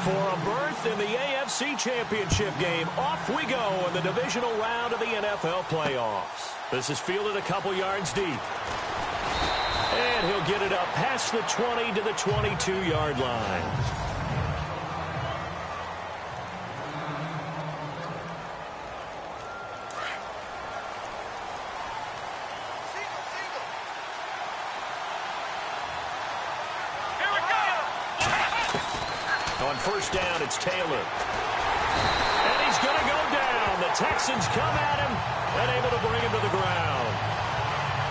For a berth in the AFC Championship game, off we go in the divisional round of the NFL playoffs. This is fielded a couple yards deep. And he'll get it up past the 20 to the 22-yard line. On first down, it's Taylor. And he's going to go down. The Texans come at him and able to bring him to the ground.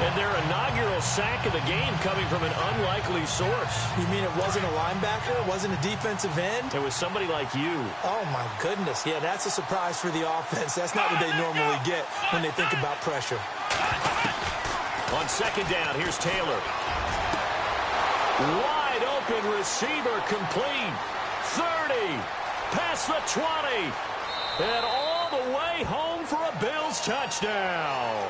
And their inaugural sack of the game coming from an unlikely source. You mean it wasn't a linebacker? It wasn't a defensive end? It was somebody like you. Oh, my goodness. Yeah, that's a surprise for the offense. That's not what they normally get when they think about pressure. On second down, here's Taylor. Wide open receiver complete. 30, past the 20, and all the way home for a Bills touchdown.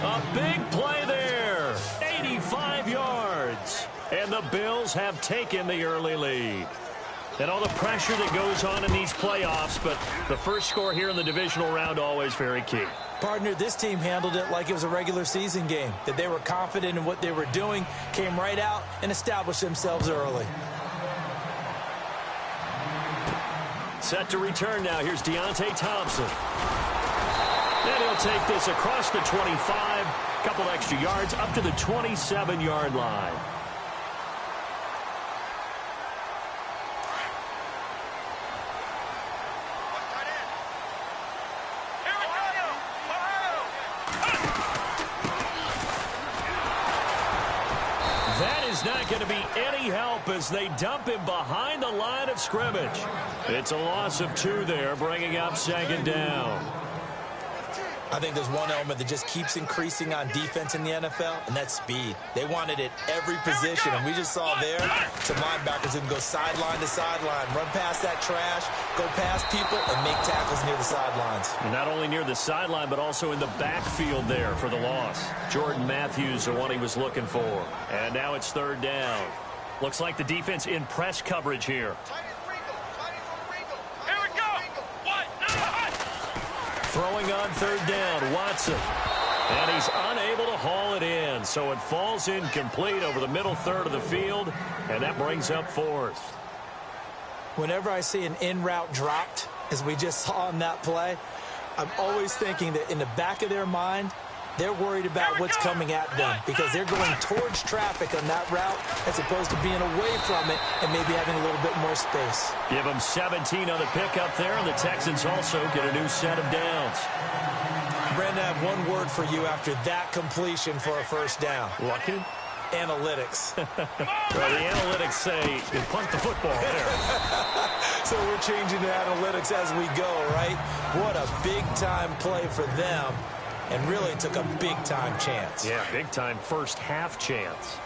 A big play there, 85 yards, and the Bills have taken the early lead. And all the pressure that goes on in these playoffs, but the first score here in the divisional round always very key. Partner, this team handled it like it was a regular season game, that they were confident in what they were doing, came right out and established themselves early. Set to return now. Here's Deontay Thompson. And he'll take this across the 25. Couple extra yards up to the 27-yard line. That is not going to be any help as they dump him behind the line of scrimmage. It's a loss of 2 there, bringing up second down. I think there's one element that just keeps increasing on defense in the NFL, and that's speed. They want it at every position, and we just saw there some linebackers who can go sideline to sideline, run past that trash, go past people, and make tackles near the sidelines. Not only near the sideline, but also in the backfield there for the loss. Jordan Matthews, the one he was looking for. And now it's third down. Looks like the defense in press coverage here. Throwing on third down, Watson. And he's unable to haul it in, so it falls incomplete over the middle third of the field, and that brings up fourth. Whenever I see an in-route dropped, as we just saw on that play, I'm always thinking that in the back of their mind, they're worried about what's coming at them because they're going towards traffic on that route as opposed to being away from it and maybe having a little bit more space. Give them 17 on the pickup there, and the Texans also get a new set of downs. Brandon, I have one word for you after that completion for a first down. Lucky? Analytics. Well, the analytics say you punt the football there. So we're changing the analytics as we go, right? What a big-time play for them. And really took a big-time chance. Yeah, big-time first half chance.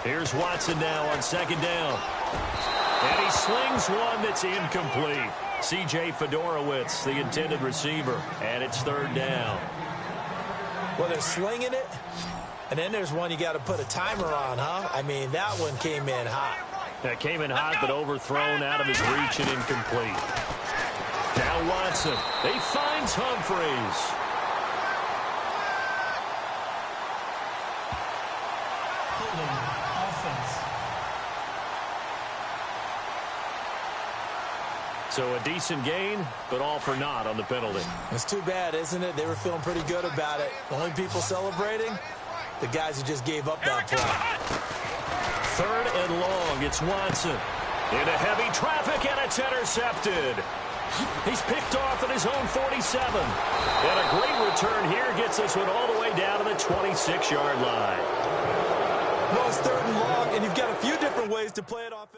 Here's Watson now on second down. And he slings one that's incomplete. C.J. Fedorowicz, the intended receiver. And it's third down. Well, they're slinging it. And then there's one you got to put a timer on, huh? I mean, that one came in hot. That came in hot, but overthrown out of his reach and incomplete. Now Watson. He finds Humphreys. So a decent gain, but all for naught on the penalty. It's too bad, isn't it? They were feeling pretty good about it. The only people celebrating, the guys who just gave up that play. Third and long, it's Watson. Into heavy traffic, and it's intercepted. He's picked off at his own 47. And a great return here gets this one all the way down to the 26-yard line. Well, it's third and long, and you've got a few different ways to play it off.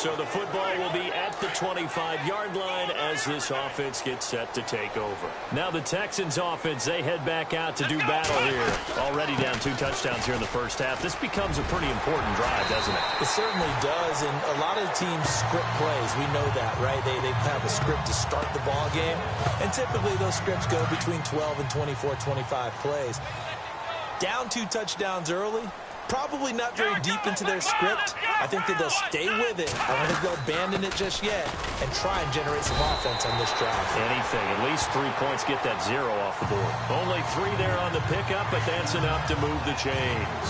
So the football will be at the 25-yard line as this offense gets set to take over. Now the Texans offense, they head back out to do battle here. Already down 2 touchdowns here in the first half. This becomes a pretty important drive, doesn't it? It certainly does, and a lot of teams script plays. We know that, right? They have a script to start the ball game, and typically those scripts go between 12 and 24, 25 plays. Down 2 touchdowns early, probably not very deep into their script. I think that they'll stay with it. I don't think they'll abandon it just yet and try and generate some offense on this drive. Anything. At least 3 points, get that 0 off the board. Only 3 there on the pickup, but that's enough to move the chains.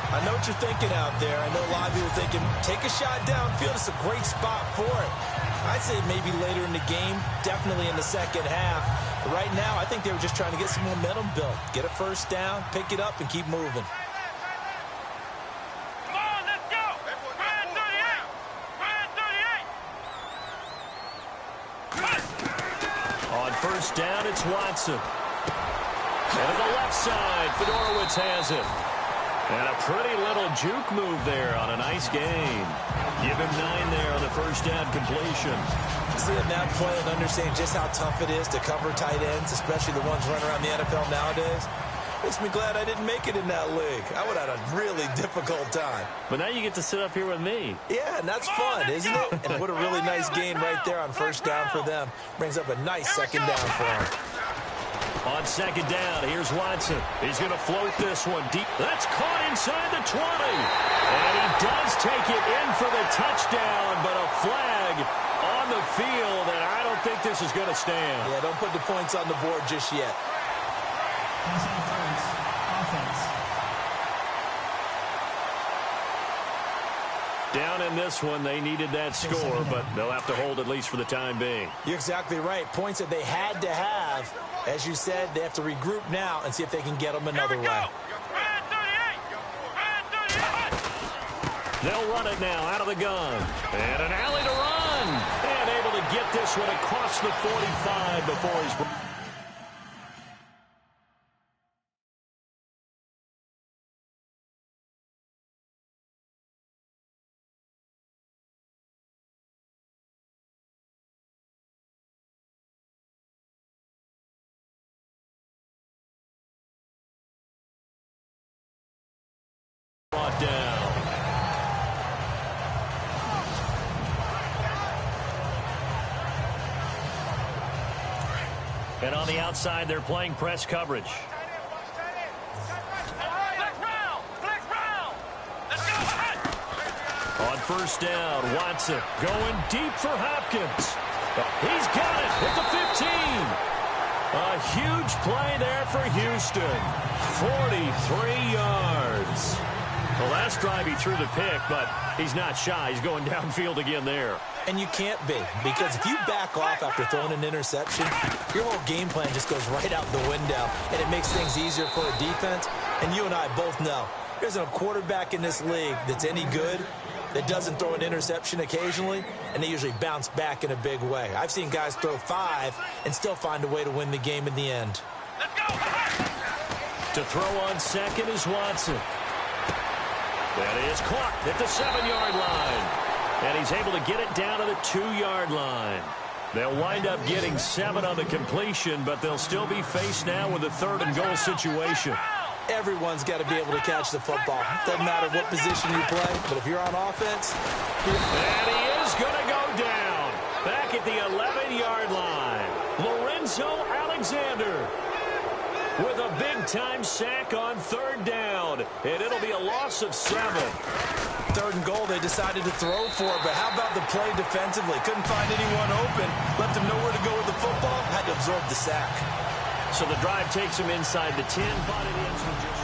I know what you're thinking out there. I know a lot of you are thinking, take a shot downfield. It's a great spot for it. I'd say maybe later in the game, definitely in the second half. But right now, I think they were just trying to get some momentum built. Get a first down, pick it up, and keep moving. First down, it's Watson. And to the left side, Fedorowicz has it. And a pretty little juke move there on a nice gain. Give him 9 there on the first down completion. Seeing that play and understanding just how tough it is to cover tight ends, especially the ones running around the NFL nowadays, makes me glad I didn't make it in that league. I would have had a really difficult time. But now you get to sit up here with me. Yeah, and that's fun, isn't it? And what a really nice gain right there on first down for them. Brings up a nice second down for them. On second down, here's Watson. He's going to float this one deep. That's caught inside the 20. And he does take it in for the touchdown, but a flag on the field, and I don't think this is going to stand. Yeah, don't put the points on the board just yet. Down in this one, they needed that score, but they'll have to hold at least for the time being. You're exactly right. Points that they had to have. As you said, they have to regroup now and see if they can get them another way. They'll run it now out of the gun. And an alley to run. And able to get this one across the 45 before he's... brought down. And on the outside, they're playing press coverage. On first down, Watson going deep for Hopkins. He's got it at the 15. A huge play there for Houston. 43 yards. The last drive he threw the pick, but he's not shy. He's going downfield again there. And you can't be, because if you back off after throwing an interception, your whole game plan just goes right out the window, and it makes things easier for a defense. And you and I both know there's a quarterback in this league that's any good that doesn't throw an interception occasionally, and they usually bounce back in a big way. I've seen guys throw 5 and still find a way to win the game in the end. Let's go. To throw on second is Watson. That is caught at the 7-yard line. And he's able to get it down to the 2-yard line. They'll wind up getting 7 on the completion, but they'll still be faced now with a 3rd and goal situation. Everyone's got to be able to catch the football. Doesn't matter what position you play, but if you're on offense... And he is going to go down. Back at the 11-yard line. Lorenzo Alexander with a big-time sack on 3rd down. And it'll be a loss of 7. 3rd and goal they decided to throw for, but how about the play defensively? Couldn't find anyone open. Left him nowhere to go with the football. Had to absorb the sack. So the drive takes him inside the 10, but it ends with just...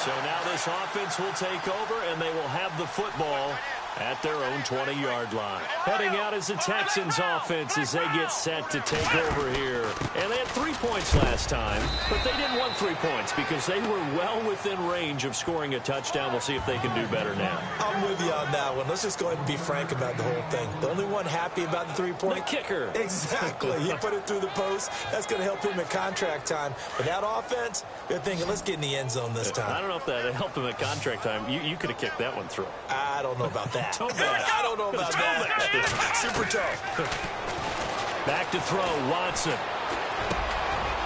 So now this offense will take over, and they will have the football at their own 20-yard line. Heading out is the Texans offense as they get set to take over here. And they had 3 points last time, but they didn't want 3 points because they were well within range of scoring a touchdown. We'll see if they can do better now. I'm with you on that one. Let's just go ahead and be frank about the whole thing. The only one happy about the 3-point. The kicker. Exactly. He put it through the post. That's going to help him in contract time. But that offense, they're thinking, let's get in the end zone this time. I don't know if that helped him at contract time. You could have kicked that one through. I don't know about that. I don't know about that. Super toe. Back to throw, Watson.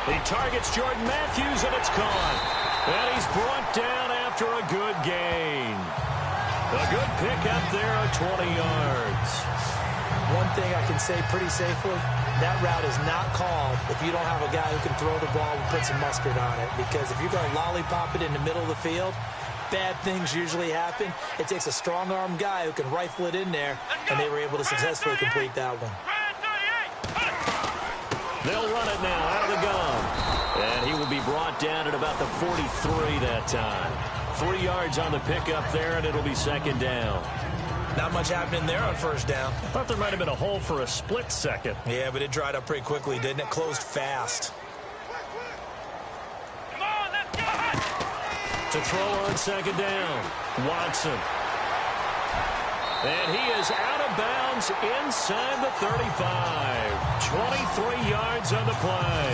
He targets Jordan Matthews, and it's caught. And he's brought down after a good gain. A good pick up there at 20 yards. One thing I can say pretty safely, that route is not called if you don't have a guy who can throw the ball and put some mustard on it. Because if you're going to lollipop it in the middle of the field, bad things usually happen. It takes a strong-arm guy who can rifle it in there, and they were able to successfully complete that one. They'll run it now out of the gun. And he will be brought down at about the 43 that time. 3 yards on the pickup there, and it'll be second down. Not much happening there on first down. I thought there might have been a hole for a split second. Yeah, but it dried up pretty quickly, didn't it? Closed fast. Come on, let's go! To throw on second down, Watson. And he is out of bounds inside the 35. 23 yards on the play.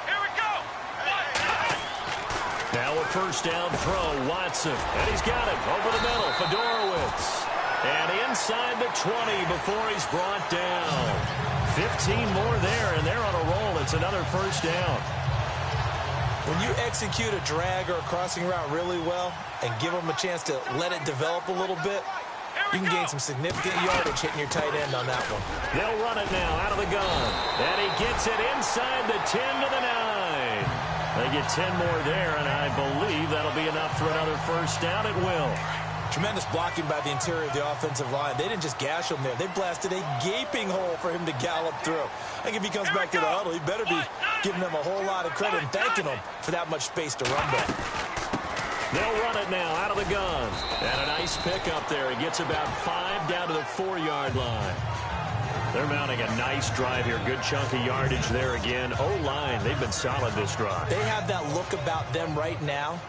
Here we go! Now a first down throw, Watson. And he's got it over the middle, Fedorowicz. And inside the 20 before he's brought down. 15 more there, and they're on a roll. It's another first down. When you execute a drag or a crossing route really well and give them a chance to let it develop a little bit, you can gain some significant yardage hitting your tight end on that one. They'll run it now out of the gun. And he gets it inside the 10 to the 9. They get 10 more there, and I believe that'll be enough for another first down. It will. Tremendous blocking by the interior of the offensive line. They didn't just gash him there. They blasted a gaping hole for him to gallop through. I think if he comes back to the huddle, he better be giving them a whole lot of credit and thanking them for that much space to run back. They'll run it now out of the gun. And a nice pickup there. He gets about 5 down to the 4-yard line. They're mounting a nice drive here. Good chunk of yardage there again. O-line, they've been solid this drive. They have that look about them right now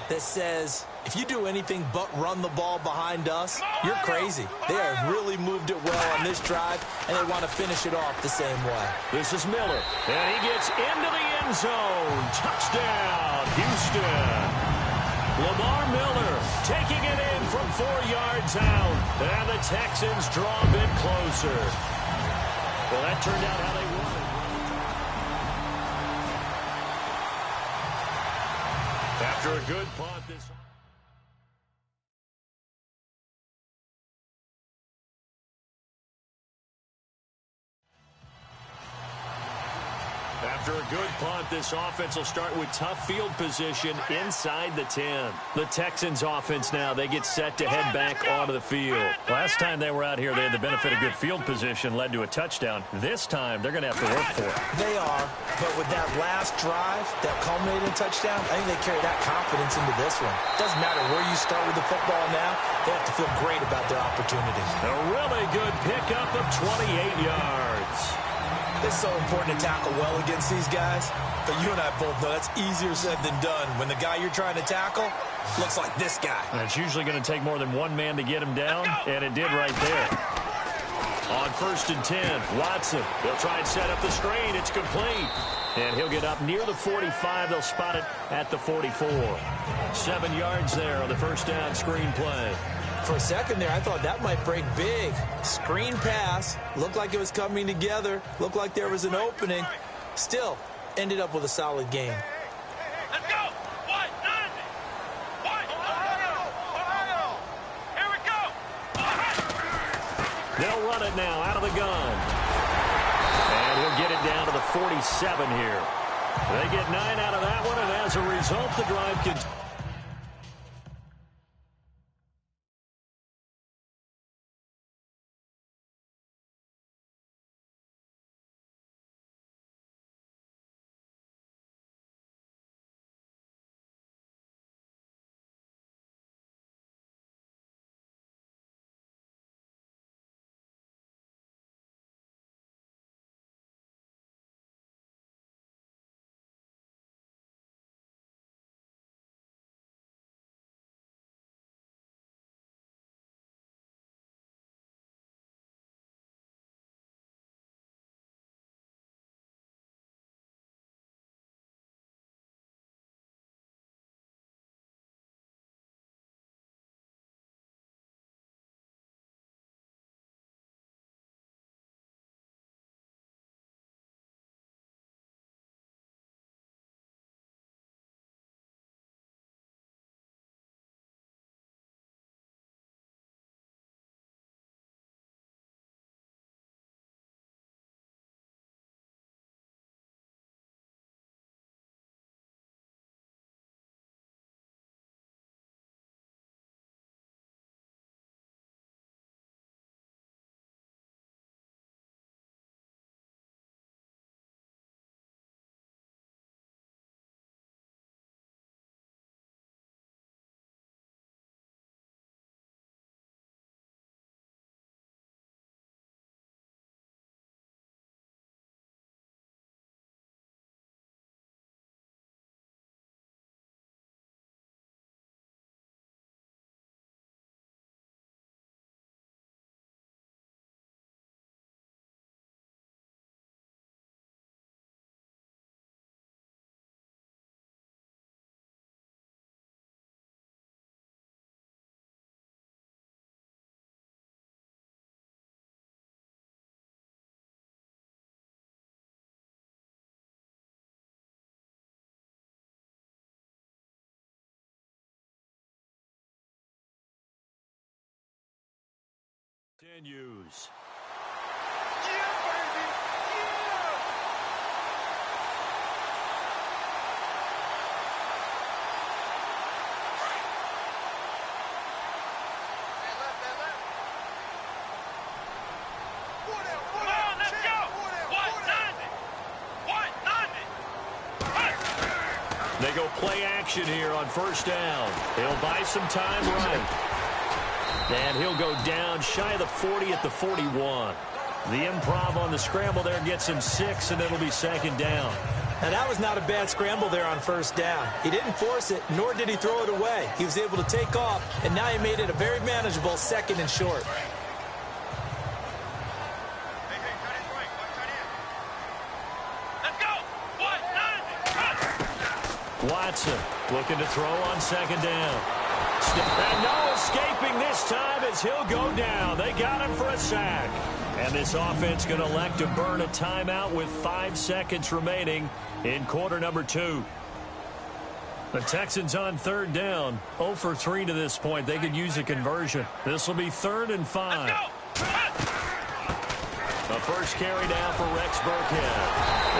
that says, if you do anything but run the ball behind us, you're crazy. They have really moved it well on this drive, and they want to finish it off the same way. This is Miller, and he gets into the end zone. Touchdown, Houston. Lamar Miller taking it in from 4 yards out, and the Texans draw a bit closer. Well, that turned out how they wanted. After a good punt this After a good punt, this offense will start with tough field position inside the 10. The Texans offense now, they get set to head back onto the field. Last time they were out here, they had the benefit of good field position, led to a touchdown. This time, they're going to have to work for it. They are, but with that last drive that culminated in a touchdown, I think they carry that confidence into this one. Doesn't matter where you start with the football now, they have to feel great about their opportunity. A really good pickup of 28 yards. It's so important to tackle well against these guys, but you and I both know that's easier said than done when the guy you're trying to tackle looks like this guy. And it's usually going to take more than one man to get him down, and it did right there. On 1st and 10, Watson. They'll try and set up the screen. It's complete. And he'll get up near the 45. They'll spot it at the 44. 7 yards there on the first down screen play. For a second there, I thought that might break big. Screen pass. Looked like it was coming together. Looked like there was an opening. Still, ended up with a solid game. Let's go! What? What? Ohio! Here we go! They'll run it now out of the gun. And he'll get it down to the 47 here. They get 9 out of that one, and as a result, the drive continues. Continues. They go play action here on first down. He'll buy some time right. And he'll go down shy of the 40 at the 41. The improv on the scramble there gets him 6, and it'll be second down. Now, that was not a bad scramble there on first down. He didn't force it, nor did he throw it away. He was able to take off, and now he made it a very manageable second and short. Watson looking to throw on second down. And no escaping this time as he'll go down. They got him for a sack. And this offense going to elect to burn a timeout with 5 seconds remaining in quarter number 2. The Texans on third down. 0 for 3 to this point. They could use a conversion. This will be 3rd and 5. The first carry down for Rex Burkhead.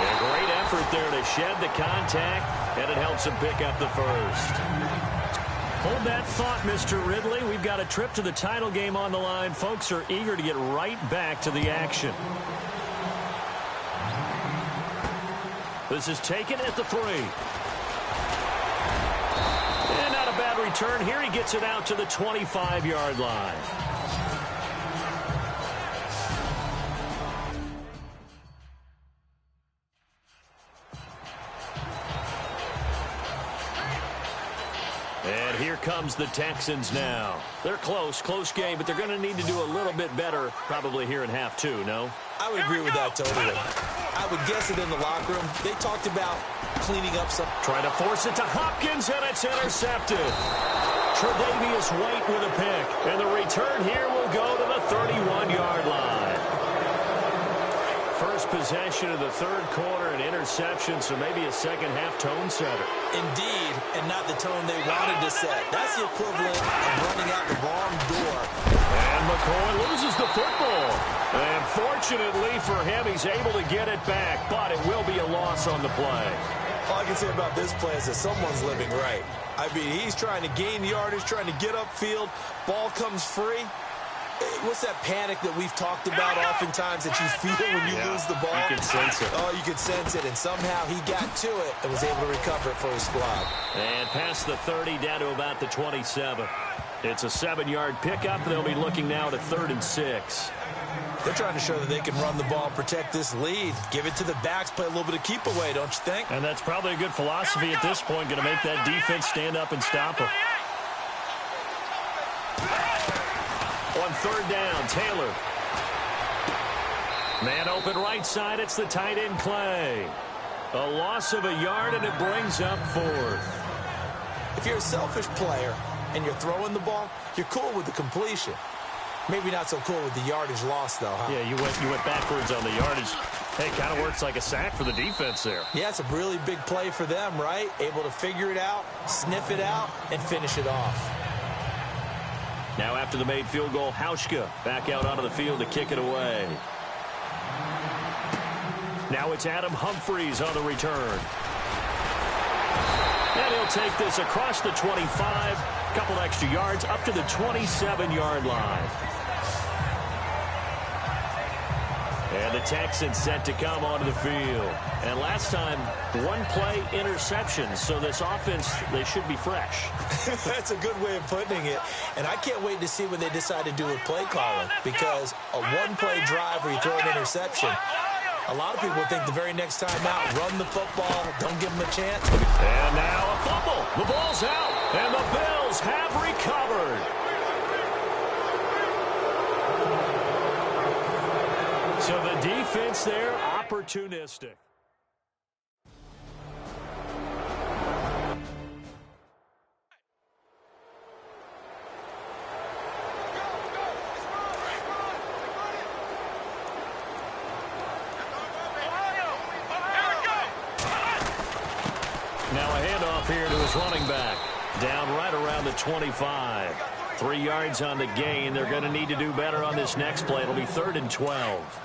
A great effort there to shed the contact, and it helps him pick up the first. Hold that thought, Mr. Ridley. We've got a trip to the title game on the line. Folks are eager to get right back to the action. This is taken at the 3. And not a bad return. Here he gets it out to the 25-yard line. And here comes the Texans now. They're close game, but they're going to need to do a little bit better probably here in half 2, no? I would agree with that totally. I would guess it in the locker room. They talked about cleaning up some. Trying to force it to Hopkins, and it's intercepted. Tre'Davious White with a pick. And the return here will go to the 31-yard line. First possession of the third quarter, an interception, so maybe a second-half tone setter. Indeed, and not the tone they wanted to set. That's the equivalent of running out the wrong door. And McCoy loses the football. And fortunately for him, he's able to get it back, but it will be a loss on the play. All I can say about this play is that someone's living right. I mean, he's trying to gain yardage, trying to get upfield. Ball comes free. What's that panic that we've talked about oftentimes that you feel when you lose the ball? You can sense it. Oh, you can sense it, and somehow he got to it and was able to recover it for his squad. And past the 30 down to about the 27. It's a 7-yard pickup. They'll be looking now to 3rd and 6. They're trying to show that they can run the ball, protect this lead, give it to the backs, play a little bit of keep away, don't you think? And that's probably a good philosophy at this point, going to make that defense stand up and stop them. On third down, Taylor. Man open right side, it's the tight end Clay. A loss of a yard, and it brings up 4th. If you're a selfish player and you're throwing the ball, you're cool with the completion. Maybe not so cool with the yardage loss, though, huh? Yeah, you went backwards on the yardage. Hey, kind of works like a sack for the defense there. Yeah, it's a really big play for them, right? Able to figure it out, sniff it out, and finish it off. Now after the made field goal, Hauschka back out onto the field to kick it away. Now it's Adam Humphries on the return. And he'll take this across the 25, a couple extra yards, up to the 27-yard line. And the Texans set to come onto the field. And last time, one play interception. So this offense, they should be fresh. That's a good way of putting it. And I can't wait to see what they decide to do with play calling. Because a one-play drive where you throw an interception, a lot of people think the very next time out, run the football, don't give them a chance. And now a fumble. The ball's out. And the Bills have recovered. So the defense there, opportunistic. Now a handoff here to his running back. Down right around the 25. 3 yards on the gain. They're going to need to do better on this next play. It'll be 3rd and 12.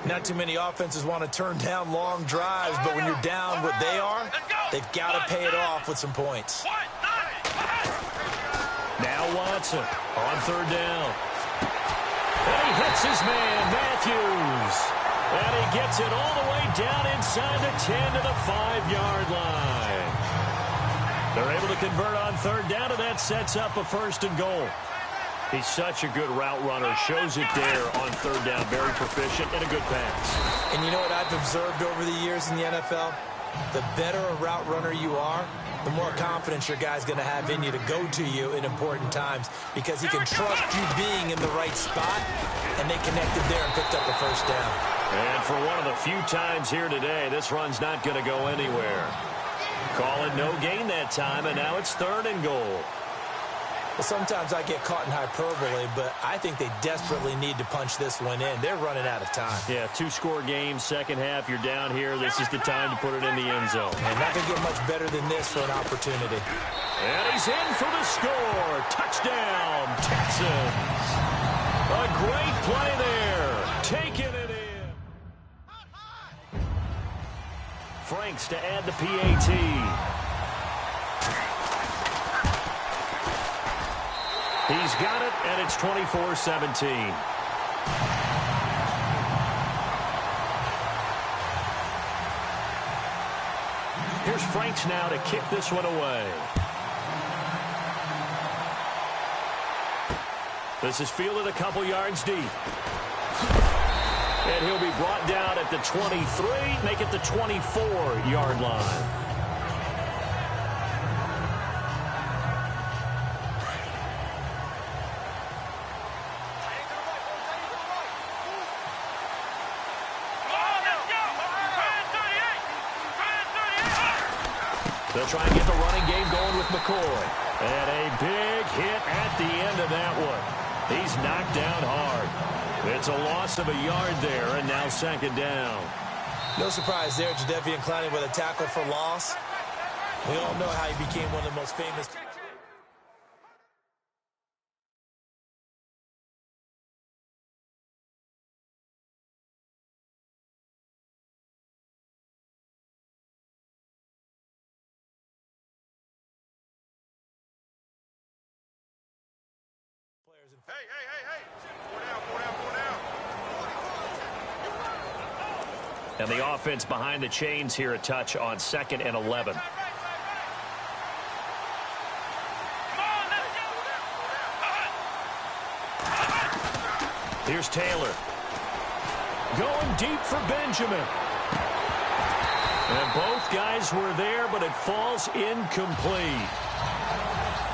Not too many offenses want to turn down long drives, but when you're down what they are, they've got to pay it off with some points. Now Watson on 3rd down. And he hits his man, Matthews. And he gets it all the way down inside the 10 to the 5-yard line. They're able to convert on 3rd down, and that sets up a 1st and goal. He's such a good route runner. Shows it there on 3rd down. Very proficient and a good pass. And you know what I've observed over the years in the NFL? The better a route runner you are, the more confidence your guy's going to have in you to go to you in important times because he can trust you being in the right spot, and they connected there and picked up a 1st down. And for one of the few times here today, this run's not going to go anywhere. Call it no gain that time, and now it's 3rd and goal. Well, sometimes I get caught in hyperbole, but I think they desperately need to punch this one in. They're running out of time. Yeah, 2-score game, second half, you're down here. This is the time to put it in the end zone. And not going to get much better than this for an opportunity. And he's in for the score. Touchdown, Texans. A great play there. Taking it in. Franks to add the PAT. He's got it, and it's 24-17. Here's Franks now to kick this one away. This is fielded a couple yards deep. And he'll be brought down at the 23, make it the 24-yard line. They'll try and get the running game going with McCoy. And a big hit at the end of that one. He's knocked down hard. It's a loss of a yard there, and now 2nd down. No surprise there, Jadeveon Clowney with a tackle for loss. We all know how he became one of the most famous. And the offense behind the chains here, a touch on 2nd and 11. Here's Taylor. Going deep for Benjamin. And both guys were there, but it falls incomplete.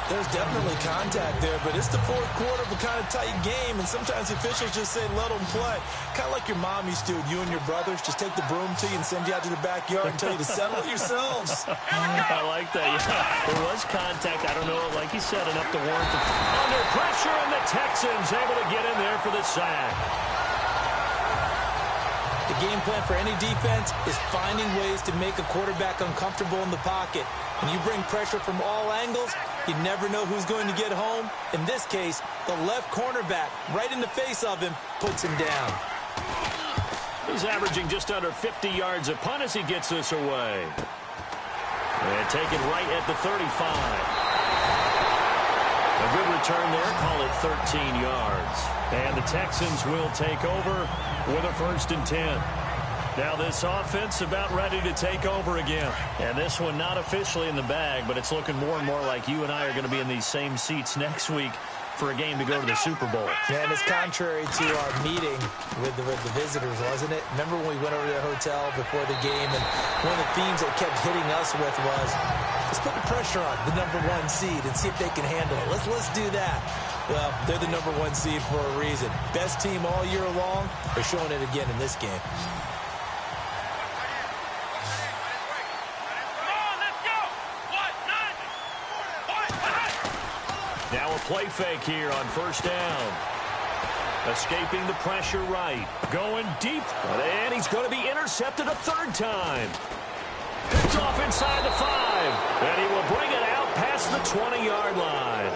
There's definitely contact there, but it's the 4th quarter of a kind of tight game, and sometimes officials just say, let them play. Kind of like your mom used to, you and your brothers, just take the broom to you and send you out to the backyard and tell you to settle it yourselves. I like that. Yeah, there was contact. I don't know, like you said, enough to warrant the... Under pressure, and the Texans able to get in there for the sack. The game plan for any defense is finding ways to make a quarterback uncomfortable in the pocket. When you bring pressure from all angles, you never know who's going to get home. In this case, the left cornerback, right in the face of him, puts him down. He's averaging just under 50 yards a punt as he gets this away. And taken right at the 35. A good return there, call it 13 yards. And the Texans will take over with a 1st and 10. Now this offense about ready to take over again. And this one not officially in the bag, but it's looking more and more like you and I are going to be in these same seats next week for a game to go to the Super Bowl. Yeah, and it's contrary to our meeting with the visitors, wasn't it? Remember when we went over to the hotel before the game, and one of the themes they kept hitting us with was, let's put the pressure on the #1 seed and see if they can handle it. Let's do that. Well, they're the #1 seed for a reason. Best team all year long. They're showing it again in this game. Now a play fake here on 1st down. Escaping the pressure right. Going deep. And he's going to be intercepted a 3rd time. Picked off inside the 5. And he will bring it out past the 20-yard line.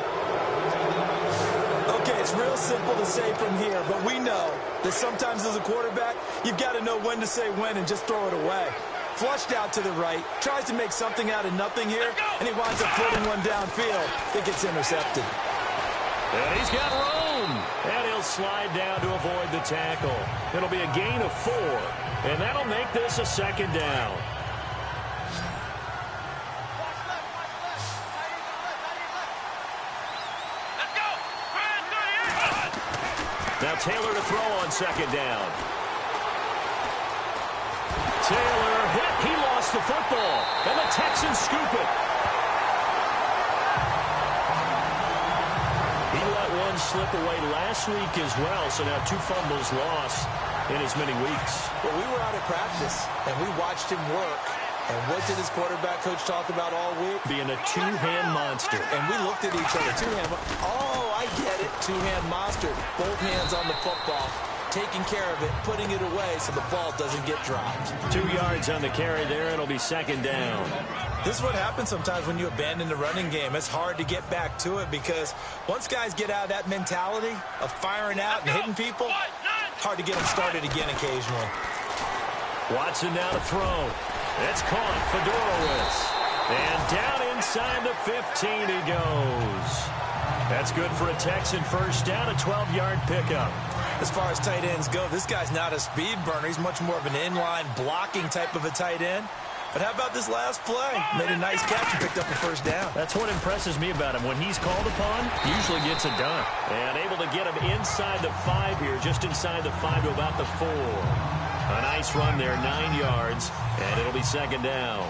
It's real simple to say from here, but we know that sometimes as a quarterback, you've got to know when to say when and just throw it away. Flushed out to the right, tries to make something out of nothing here, and he winds up floating one downfield that gets intercepted. And he's got room, and he'll slide down to avoid the tackle. It'll be a gain of 4, and that'll make this a second down. Now Taylor to throw on second down. Taylor hit. He lost the football. And the Texans scoop it. He let one slip away last week as well, so now 2 fumbles lost in as many weeks. Well, we were out at practice, and we watched him work. And what did his quarterback coach talk about all week? Being a two-hand monster. And we looked at each other. Two-hand. Oh, I get it. Two-hand monster. Both hands on the football, taking care of it, putting it away so the ball doesn't get dropped. 2 yards on the carry there. It'll be second down. This is what happens sometimes when you abandon the running game. It's hard to get back to it because once guys get out of that mentality of firing out and hitting people, hard to get them started again occasionally. Watson now to throw. It's caught. Fedorowicz. And down inside the 15 he goes. That's good for a Texan first down, a 12-yard pickup. As far as tight ends go, this guy's not a speed burner. He's much more of an inline blocking type of a tight end. But how about this last play? Made a nice catch and picked up a first down. That's what impresses me about him. When he's called upon, he usually gets it done. And able to get him inside the 5 here, just inside the 5 to about the 4. A nice run there, 9 yards, and it'll be second down.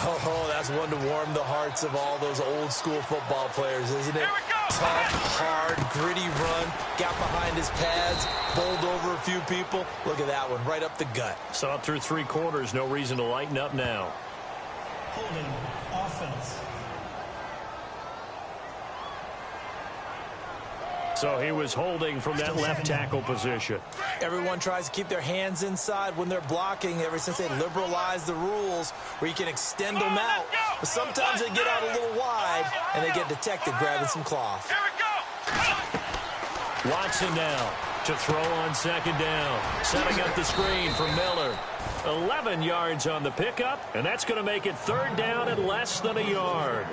Oh, that's one to warm the hearts of all those old school football players, isn't it? Tough, hard, gritty run, got behind his pads, bowled over a few people. Look at that one, right up the gut. Saw it through 3 quarters, no reason to lighten up now. Holding offense. So he was holding from that left tackle position. Everyone tries to keep their hands inside when they're blocking ever since they liberalized the rules where you can extend them out. But sometimes they get out a little wide and they get detected grabbing some cloth. Watson now to throw on second down. Setting up the screen for Miller. 11 yards on the pickup, and that's going to make it third down at less than a yard.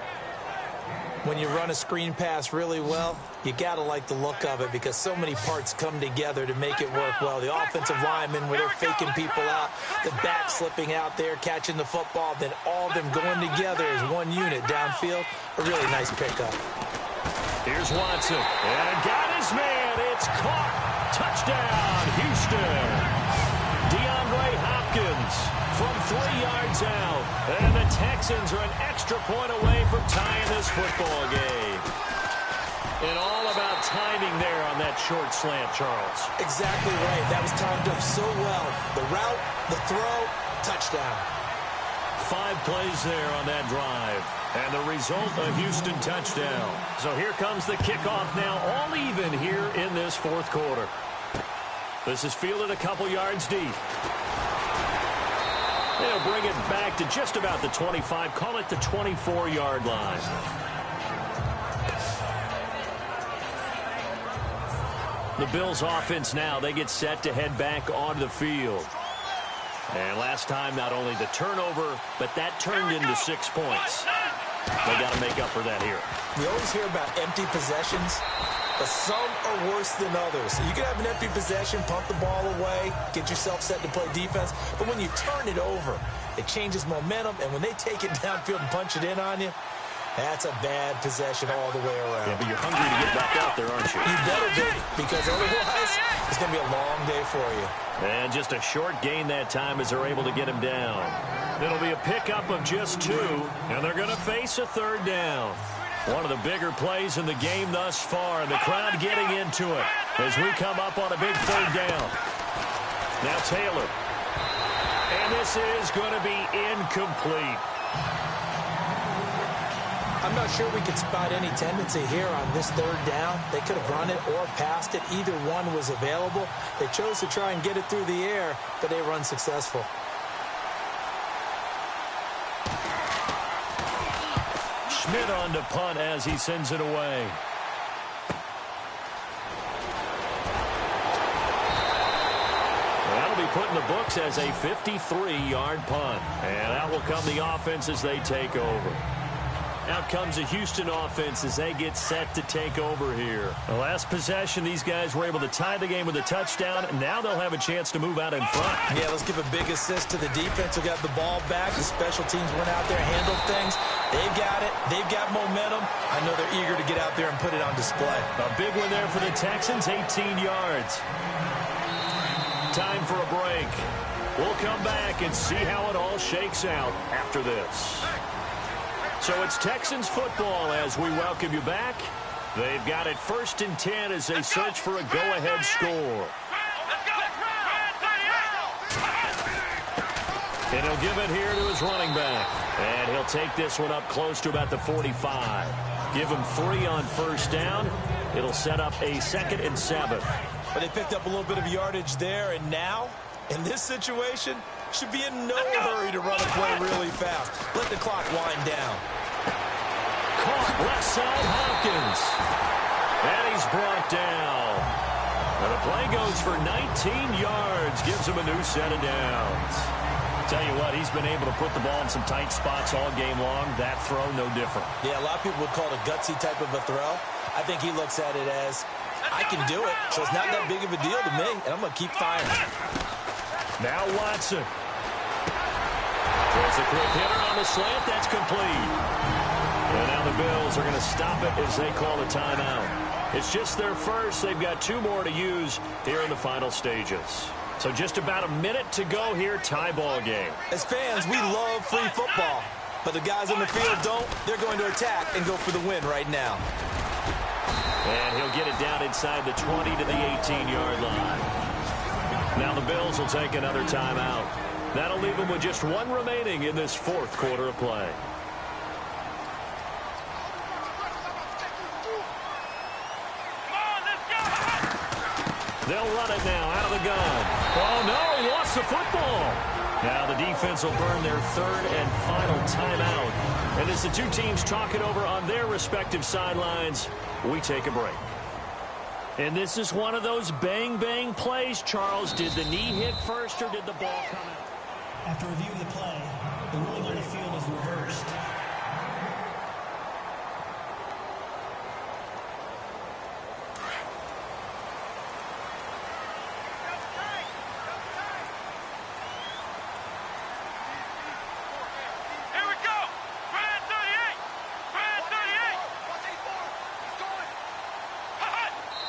When you run a screen pass really well, you got to like the look of it because so many parts come together to make it work well. The offensive linemen, where they're faking people out, the back slipping out there, catching the football, then all of them going together as one unit downfield. A really nice pickup. Here's Watson, and got his man. It's caught. Touchdown, Houston. DeAndre Hopkins from 3 yards out. And the Texans are an extra point away from tying this football game. And all about timing there on that short slant, Charles. Exactly right. That was timed up so well. The route, the throw, touchdown. 5 plays there on that drive. And the result, a Houston touchdown. So here comes the kickoff now, all even here in this fourth quarter. This is fielded a couple yards deep. They'll bring it back to just about the 25. Call it the 24-yard line. The Bills offense now, they get set to head back onto the field. And last time, not only the turnover, but that turned into 6 points. They got to make up for that here. We always hear about empty possessions, but some are worse than others. You can have an empty possession, pump the ball away, get yourself set to play defense, but when you turn it over, it changes momentum, and when they take it downfield and punch it in on you, that's a bad possession all the way around. Yeah, but you're hungry to get back out there, aren't you? You better be, because otherwise, it's going to be a long day for you. And just a short gain that time as they're able to get him down. It'll be a pickup of just 2, and they're going to face a third down. One of the bigger plays in the game thus far, and the crowd getting into it as we come up on a big third down. Now Taylor. And this is going to be incomplete. I'm not sure we could spot any tendency here on this third down. They could have run it or passed it. Either one was available. They chose to try and get it through the air, but they were unsuccessful. Schmidt on to punt as he sends it away. put in the books as a 53-yard punt. And out will come the offense as they take over. Out comes the Houston offense as they get set to take over here. The last possession, these guys were able to tie the game with a touchdown. And now they'll have a chance to move out in front. Yeah, let's give a big assist to the defense who got the ball back. The special teams went out there, handled things. They've got it. They've got momentum. I know they're eager to get out there and put it on display. A big one there for the Texans, 18 yards. Time for a break. We'll come back and see how it all shakes out after this. So it's Texans football as we welcome you back. They've got it 1st and 10 as they search for a go-ahead score. And he'll give it here to his running back. And he'll take this one up close to about the 45. Give him 3 on 1st down. It'll set up a 2nd and 7. But they picked up a little bit of yardage there, and now, in this situation, should be in no hurry to run a play really fast. Let the clock wind down. Caught left side, Hopkins. And he's brought down. And the play goes for 19 yards. Gives him a new set of downs. Tell you what, he's been able to put the ball in some tight spots all game long. That throw, no different. Yeah, a lot of people would call it a gutsy type of a throw. I think he looks at it as, I can do it, so it's not that big of a deal to me, and I'm going to keep firing. Now Watson. Throws a quick hitter on the slant. That's complete. And now the Bills are going to stop it as they call a timeout. It's just their first. They've got 2 more to use here in the final stages. So just about a minute to go here, tie ball game. As fans, we love free football. But the guys on the field don't. They're going to attack and go for the win right now. And he'll get it down inside the 20 to the 18-yard line. Now the Bills will take another timeout. That'll leave them with just 1 remaining in this 4th quarter of play. They'll run it now out of the gun. Oh, no, he lost the football. Now the defense will burn their 3rd and final timeout. And as the 2 teams talk it over on their respective sidelines, we take a break. And this is one of those bang-bang plays, Charles. Did the knee hit first or did the ball come out? After review of the play, the ruling on the field is reversed.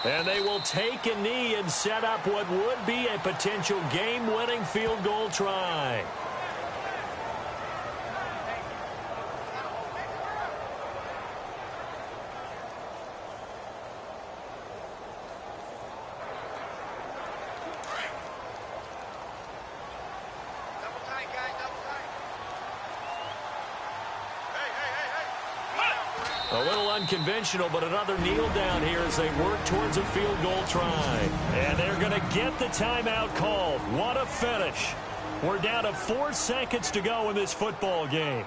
And they will take a knee and set up what would be a potential game-winning field goal try. A little unconventional, but another kneel down here as they work towards a field goal try. And they're going to get the timeout called. What a finish. We're down to 4 seconds to go in this football game.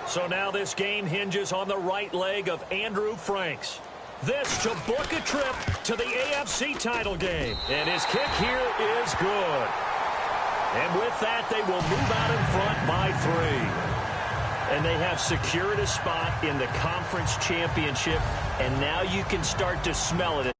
So now this game hinges on the right leg of Andrew Franks. This to book a trip to the AFC title game. And his kick here is good. And with that, they will move out in front by 3. And they have secured a spot in the conference championship. And now you can start to smell it.